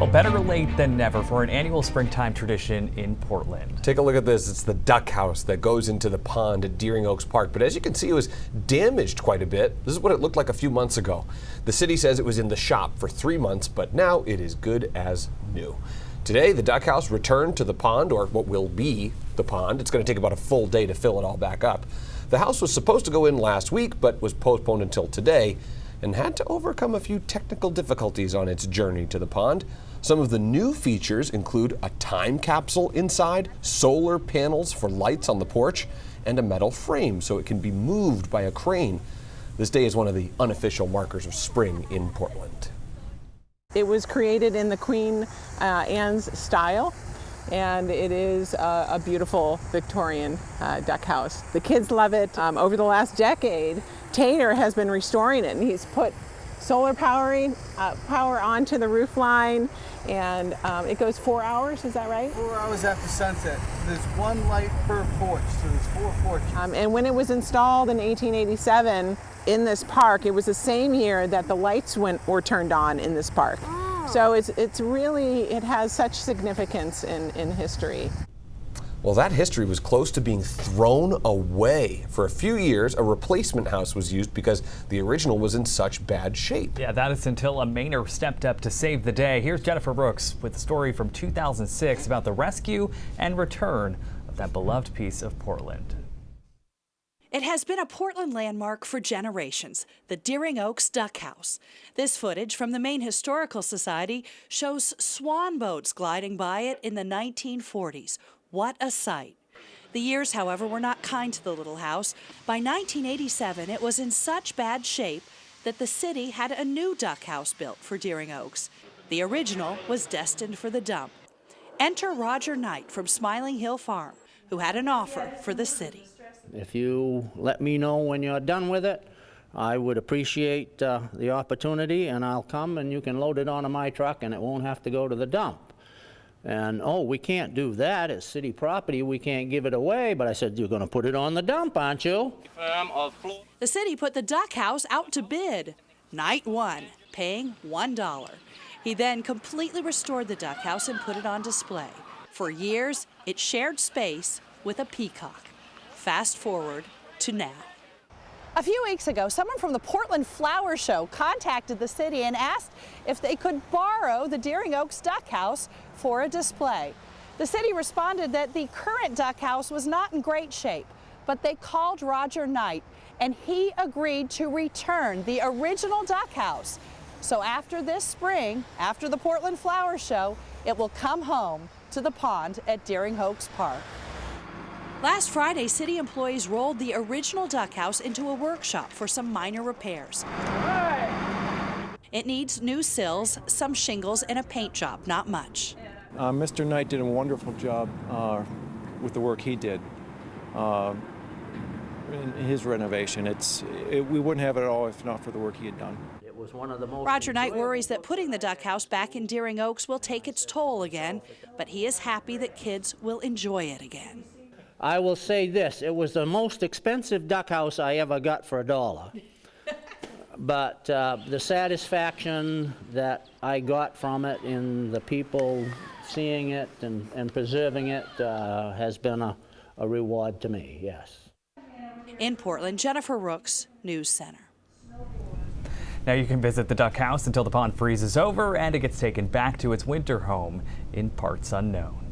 Well, better late than never for an annual springtime tradition in Portland. Take a look at this. It's the duck house that goes into the pond at Deering Oaks Park. But as you can see, it was damaged quite a bit. This is what it looked like a few months ago. The city says it was in the shop for 3 months, but now it is good as new. Today, the duck house returned to the pond, or what will be the pond. It's going to take about a full day to fill it all back up. The house was supposed to go in last week, but was postponed until today, and had to overcome a few technical difficulties on its journey to the pond. Some of the new features include a time capsule inside, solar panels for lights on the porch, and a metal frame so it can be moved by a crane. This day is one of the unofficial markers of spring in Portland. It was created in the Queen Anne's style, and it is a beautiful Victorian duck house. The kids love it. Over the last decade, Tater has been restoring it, and he's put solar power onto the roof line, and it goes 4 hours, is that right? 4 hours after sunset. There's one light per porch, so there's 4 porches. And when it was installed in 1887 in this park, it was the same year that the lights were turned on in this park. Oh. So it's really, it has such significance in history. Well, that history was close to being thrown away. For a few years, a replacement house was used because the original was in such bad shape. Yeah, that is until a Mainer stepped up to save the day. Here's Jennifer Brooks with a story from 2006 about the rescue and return of that beloved piece of Portland. It has been a Portland landmark for generations, the Deering Oaks Duck House. This footage from the Maine Historical Society shows swan boats gliding by it in the 1940s. What a sight. The years, however, were not kind to the little house. By 1987, it was in such bad shape that the city had a new duck house built for Deering Oaks. The original was destined for the dump. Enter Roger Knight from Smiling Hill Farm, who had an offer for the city. If you let me know when you're done with it, I would appreciate the opportunity, and I'll come and you can load it onto my truck and it won't have to go to the dump. And, oh, we can't do that. It's city property. We can't give it away. But I said, you're going to put it on the dump, aren't you? The city put the duck house out to bid. Knight won, paying $1. He then completely restored the duck house and put it on display. For years, it shared space with a peacock. Fast forward to now. A few weeks ago, someone from the Portland Flower Show contacted the city and asked if they could borrow the Deering Oaks Duck House for a display. The city responded that the current duck house was not in great shape, but they called Roger Knight, and he agreed to return the original duck house. So after this spring, after the Portland Flower Show, it will come home to the pond at Deering Oaks Park. Last Friday, city employees rolled the original duck house into a workshop for some minor repairs. It needs new sills, some shingles, and a paint job, not much. Mr. Knight did a wonderful job with the work he did in his renovation. We wouldn't have it all if not for the work he had done. It was one of the most Roger Knight worries that putting the duck house back in Deering Oaks will take its toll again, but he is happy that kids will enjoy it again. I will say this, it was the most expensive duck house I ever got for $1. But the satisfaction that I got from it in the people seeing it and preserving it has been a reward to me, yes. In Portland, Jennifer Brooks, News Center. Now you can visit the duck house until the pond freezes over and it gets taken back to its winter home in parts unknown.